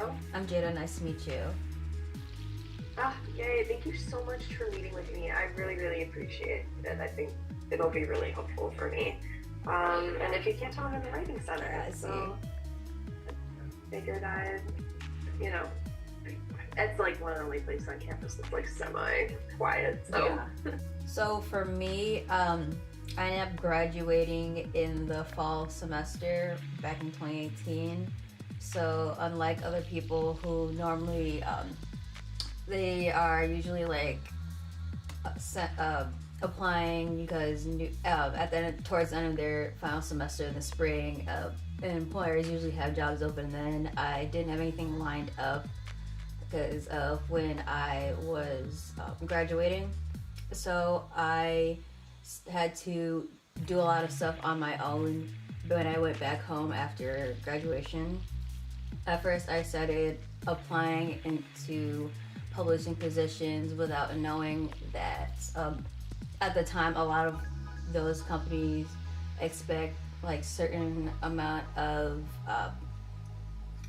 Hello. I'm Jada. Nice to meet you. Yay. Thank you so much for meeting with me. I really, really appreciate it. I think it'll be really helpful for me. And if you can't tell, I'm in the writing center. Yeah, I see. So figured I'd, you know, it's like one of the only places on campus that's like semi-quiet. So Yeah. So for me, I ended up graduating in the fall semester back in 2018. So unlike other people who normally, they are usually like applying because at the end, towards the end of their final semester in the spring, employers usually have jobs open. Then I didn't have anything lined up because of when I was graduating. So I had to do a lot of stuff on my own when I went back home after graduation. At first, I started applying into publishing positions without knowing that at the time, a lot of those companies expect like certain amount of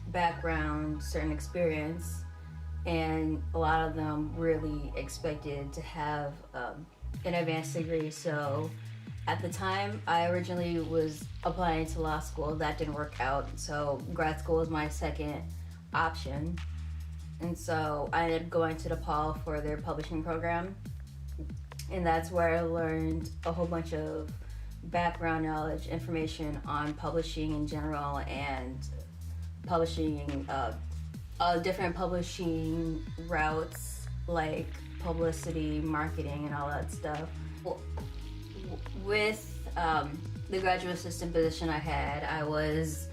background, certain experience, and a lot of them really expected to have an advanced degree. So at the time, I originally was applying to law school. That didn't work out. So grad school was my second option. And so I ended up going to DePaul for their publishing program. And that's where I learned a whole bunch of background knowledge, information on publishing in general and publishing, different publishing routes like publicity, marketing, and all that stuff. With the graduate assistant position I had, I was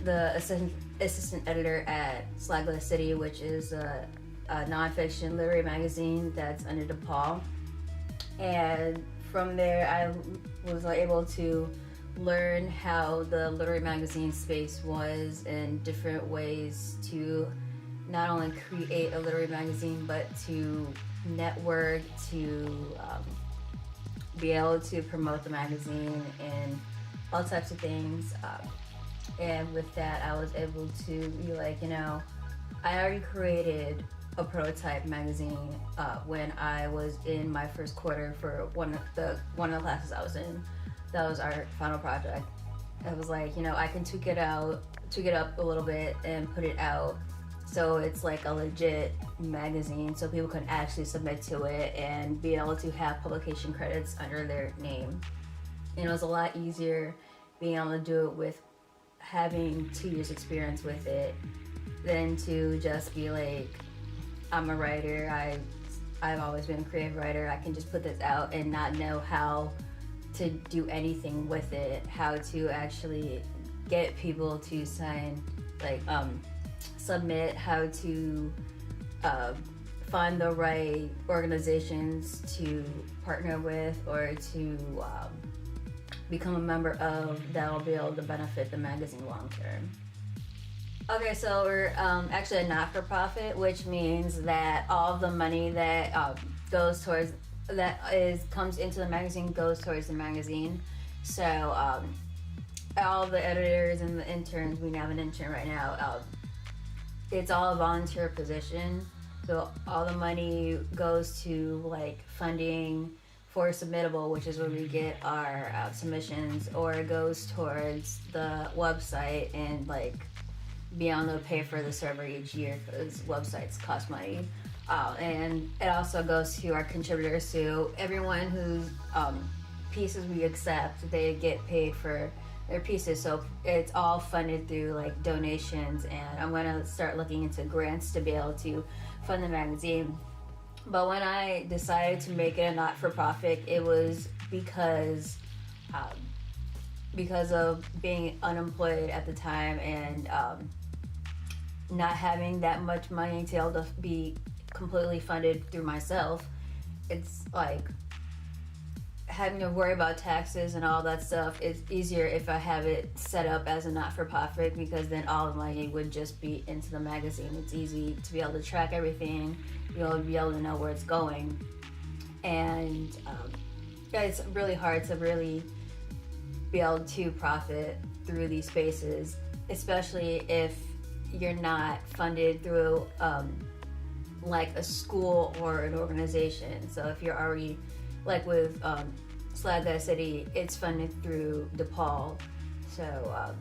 the assistant editor at Slaglass City, which is a nonfiction literary magazine that's under DePaul. And from there, I was able to learn how the literary magazine space was and different ways to not only create a literary magazine, but to network, to be able to promote the magazine and all types of things. And with that, I was able to be like, I already created a prototype magazine when I was in my first quarter for one of the classes I was in. That was our final project. I was like, I can tweak it up a little bit and put it out so it's like a legit magazine so people can actually submit to it and be able to have publication credits under their name. And it was a lot easier being able to do it with having 2 years experience with it than to just be like, I'm a writer, I've always been a creative writer, I can just put this out and not know how to do anything with it, how to actually get people to sign, submit, how to find the right organizations to partner with or to become a member of that'll be able to benefit the magazine long term. Okay, so we're actually a not-for-profit, which means that all of the money that comes into the magazine goes towards the magazine. So all the editors and the interns, we have an intern right now, it's all a volunteer position. So all the money goes to funding for Submittable, which is where we get our submissions, or it goes towards the website and be able to pay for the server each year because websites cost money. And it also goes to our contributors, so everyone whose pieces we accept, they get paid for their pieces. So it's all funded through donations, and I'm going to start looking into grants to be able to fund the magazine. But when I decided to make it a not-for-profit, it was because of being unemployed at the time and not having that much money to be able to be completely funded through myself. It's having to worry about taxes and all that stuff. It's easier if I have it set up as a not-for-profit because then all the money would just be into the magazine. It's easy to be able to track everything, be able to know where it's going. And it's really hard to really be able to profit through these spaces, especially if you're not funded through like a school or an organization. So if you're already, like with Slag City, it's funded through DePaul. So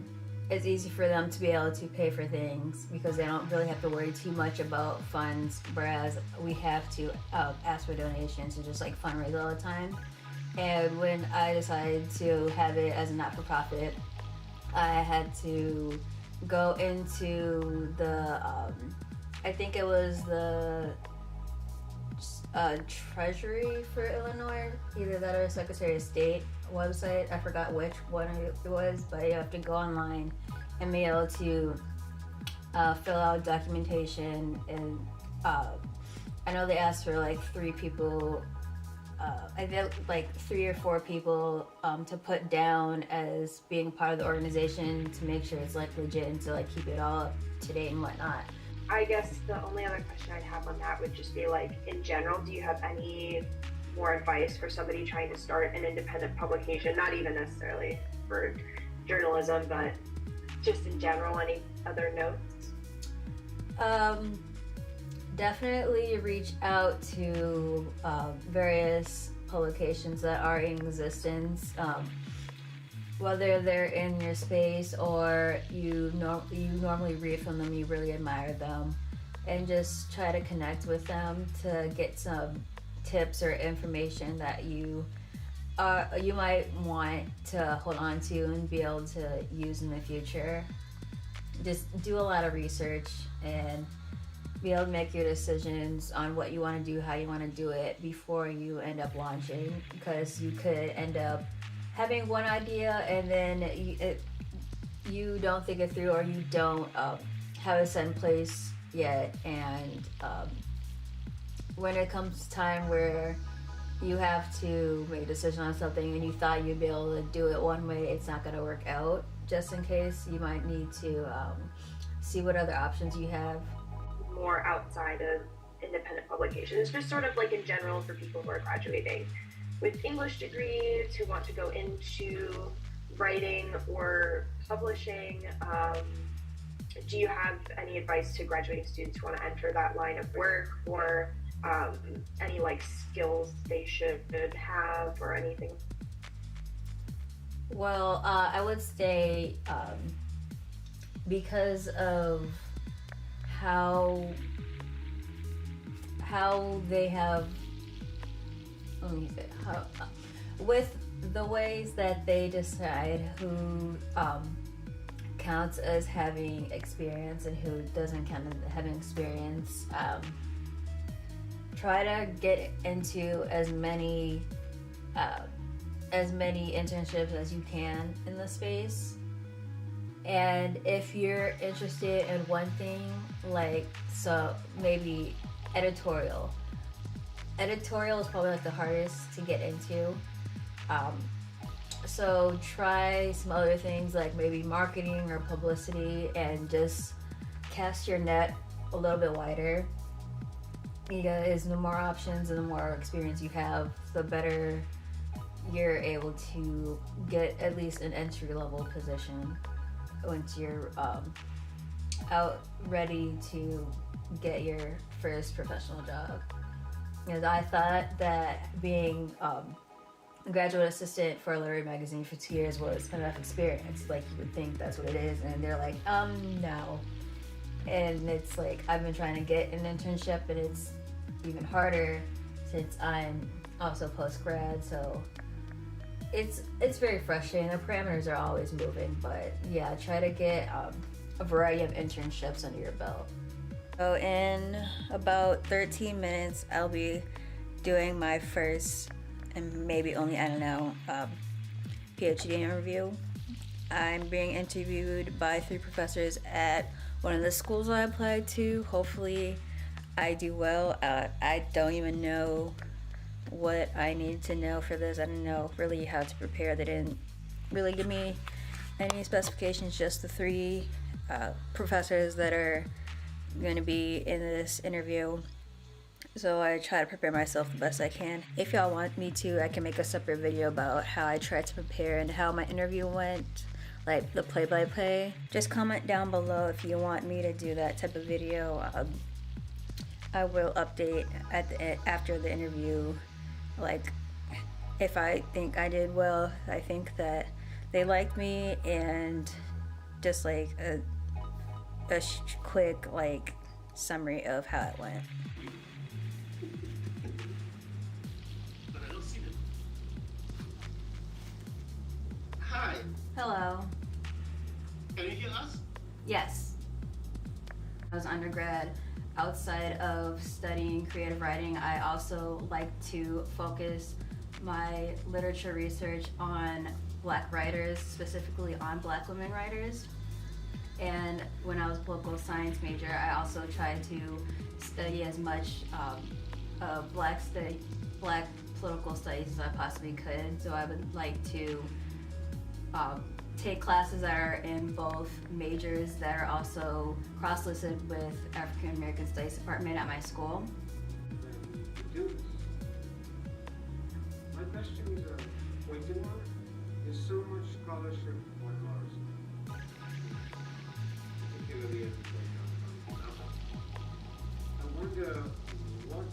it's easy for them to be able to pay for things because they don't really have to worry too much about funds, whereas we have to ask for donations and just like fundraise all the time. And when I decided to have it as a not-for-profit, I had to go into the I think it was the Treasury for Illinois, either that or Secretary of State website. I forgot which one it was, but you have to go online and be able to fill out documentation. And I know they asked for like 3 people. I did like 3 or 4 people to put down as being part of the organization to make sure it's like legit and to like keep it all up to date and whatnot. I guess the only other question I'd have on that would just be like, in general, do you have any more advice for somebody trying to start an independent publication? Not even necessarily for journalism, but just in general, any other notes? Definitely reach out to various publications that are in existence, whether they're in your space or you normally read from them, you really admire them, and just try to connect with them to get some tips or information that you might want to hold on to and be able to use in the future. Just do a lot of research and be able to make your decisions on what you want to do, how you want to do it before you end up launching, because you could end up having one idea and then you don't think it through, or you don't have it set in place yet, and when it comes time where you have to make a decision on something and you thought you'd be able to do it one way, it's not going to work out. Just in case, you might need to see what other options you have. More outside of independent publications, just sort of like in general for people who are graduating with English degrees who want to go into writing or publishing. Do you have any advice to graduating students who want to enter that line of work, or any like skills they should have or anything? Well, I would say because of how they have, with the ways that they decide who counts as having experience and who doesn't count as having experience, try to get into as many internships as you can in the space. And if you're interested in one thing, like, so maybe editorial is probably like the hardest to get into. So try some other things like maybe marketing or publicity, and just cast your net a little bit wider, because the more options and the more experience you have, the better you're able to get at least an entry-level position once you're out ready to get your first professional job. Because I thought that being a graduate assistant for a literary magazine for 2 years was enough experience. Like, you would think that's what it is, and they're like, no. And it's like, I've been trying to get an internship, and it's even harder since I'm also post-grad, so it's very frustrating. The parameters are always moving, but yeah, try to get a variety of internships under your belt. So in about 13 minutes, I'll be doing my first, and maybe only, I don't know, PhD interview. I'm being interviewed by 3 professors at one of the schools I applied to. Hopefully I do well. I don't even know what I need to know for this. I don't know really how to prepare. They didn't really give me any specifications, just the 3 professors that are going to be in this interview. So I try to prepare myself the best I can. If y'all want me to, I can make a separate video about how I tried to prepare and how my interview went, like the play-by-play. Just comment down below if you want me to do that type of video. I will update after the interview, like if I think I did well, I think that they liked me, and just like a quick like summary of how it went. But I don't see them. Hi, Hello. can you hear us? Yes. I was undergrad. Outside of studying creative writing, I also like to focus my literature research on Black writers, specifically on Black women writers. And when I was a political science major, I also tried to study as much Black political studies as I possibly could. So I would like to take classes that are in both majors that are also cross-listed with African American Studies Department at my school. My question is a pointed one. There's so much scholarship on Mars, particularly at the playground. I wonder what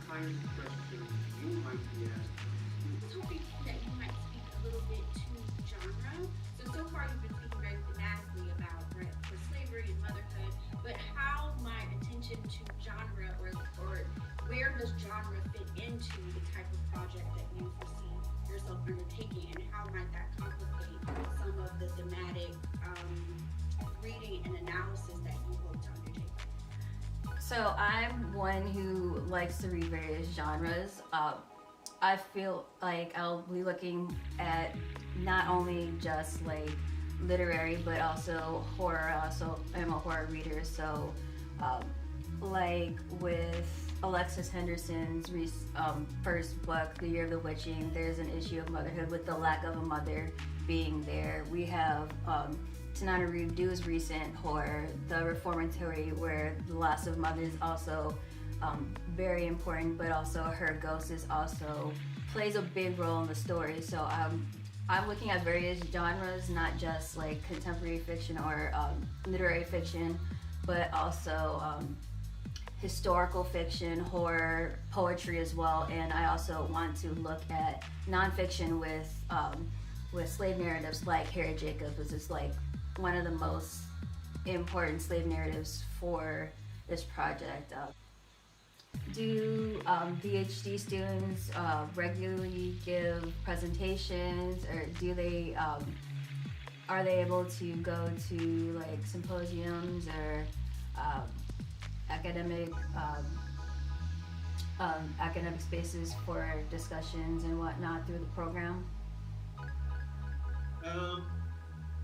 kind of questions you might be asking. I was hoping that you might speak a little bit to genre. So far you've been speaking very thematically about for slavery and motherhood, but how might attention to genre or where does genre fit into the type of project that you foresee yourself undertaking, and how might that complicate some of the thematic reading and analysis that you hope to undertake? So I'm one who likes to read various genres. I feel like I'll be looking at not only just like literary, but also horror. Also, I'm a horror reader, so like with Alexis Henderson's first book, The Year of the Witching, there's an issue of motherhood with the lack of a mother being there. We have Tananarive Du's recent horror, The Reformatory, where the loss of mother is also very important, but also her ghost is also plays a big role in the story. So I'm looking at various genres, not just like contemporary fiction or literary fiction, but also historical fiction, horror, poetry as well. And I also want to look at nonfiction with slave narratives like Harriet Jacobs, which is like one of the most important slave narratives for this project. Do PhD students regularly give presentations, or do they are they able to go to like symposiums or academic spaces for discussions and whatnot through the program?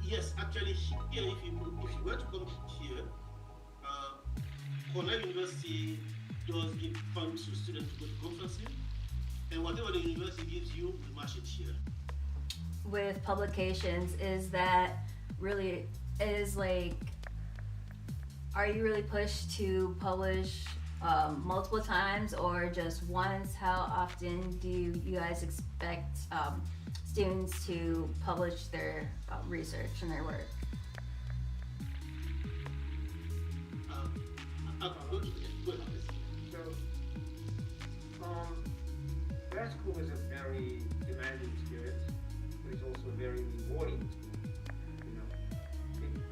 Yes, actually, here, if you were to come here, Cornell University does give funds to students to go to conferences, and whatever the university gives you, we match it here. With publications, is that really, are you really pushed to publish multiple times or just once? How often do you guys expect students to publish their research and their work? Grad school is a very demanding experience, but it's also a very rewarding experience. You know,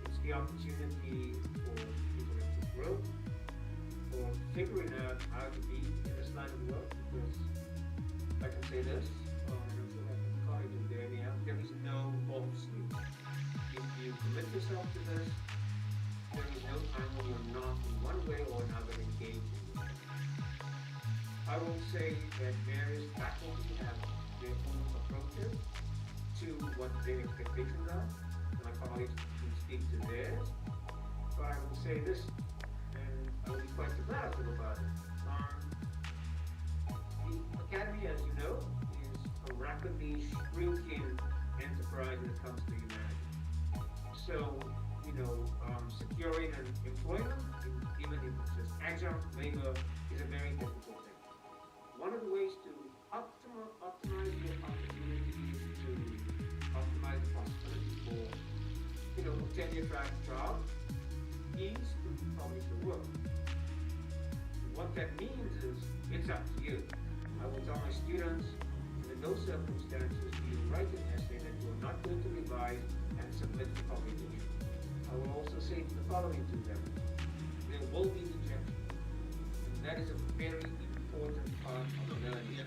it's the opportunity for people to grow, for figuring out how to be in this line of work. Because I can say this, college of Daniel, there is no off switch. If you commit yourself to this, there is no time when you're not in one way or another engaged in it. I will say that various faculty have their own approaches to what their expectations are. My colleagues can speak to theirs. But I will say this, and I will be quite superlative about it. The Academy, as you know, is a rapidly shrinking enterprise when it comes to humanity. So, securing an employment, even if it's just adjunct labor, is a very difficult thing. One of the ways to optimize your opportunities, to optimize the possibilities for tenure track job is to publish the work. What that means is, it's up to you. I will tell my students, under no circumstances do you write an essay that you are not going to revise and submit for publication. I will also say the following to them: there will be rejection, and that is a very important part of learning.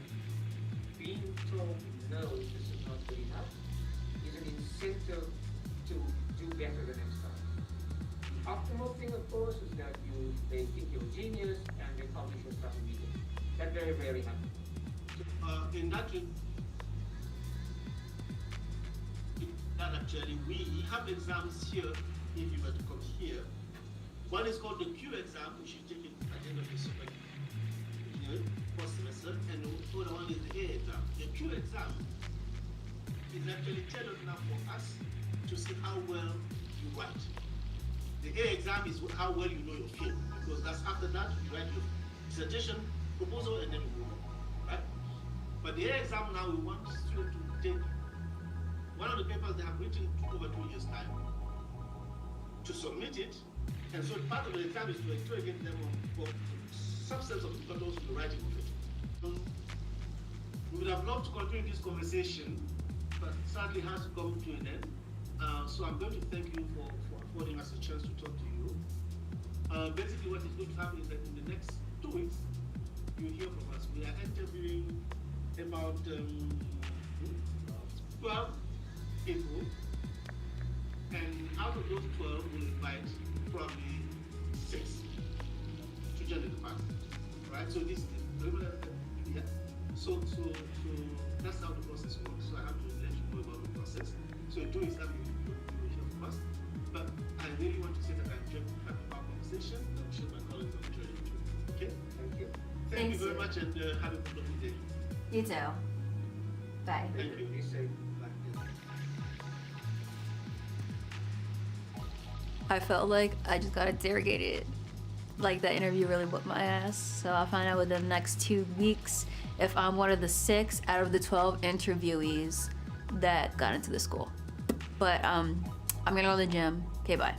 Being told no, this is not good enough, is an incentive to do better the next time. The optimal thing, of course, is that they think you're a genius and they publish your stuff immediately. That very rarely happens. In that actually, we have exams here if you were to come here. One is called the Q exam, which you take it at the end of the second year, first semester, and the other one is the A exam. The Q exam is actually tailored now for us to see how well you write. The A exam is how well you know your field, because that's after that you write your dissertation, proposal, and then you move on, right? But the A exam now, we want students to take one of the papers they have written over 2 years' time to submit it, and so part of the exam is to interrogate them for substance of difficulties in the writing of it. We would have loved to continue this conversation, but sadly it has to come to an end. So I'm going to thank you for affording us a chance to talk to you. Basically what is going to happen is that in the next 2 weeks, you'll hear from us. We are interviewing about 12 people, and out of those 12, we'll invite probably 6 to join the department. Right? So this is yeah. So that's how the process works. So I have to let you know about the process. So in 2 weeks time you will hear from us. But I really want to say that I enjoyed our conversation. I'm sure my colleagues will enjoy it too. Okay? Thank you. Thank you Thanks. very much, and have a wonderful day. You too. Bye. Thank you. Be safe. Bye. I felt like I just got interrogated. Like that interview really whipped my ass. So I'll find out within the next 2 weeks if I'm one of the 6 out of the 12 interviewees that got into the school. But I'm gonna go to the gym. Okay, bye.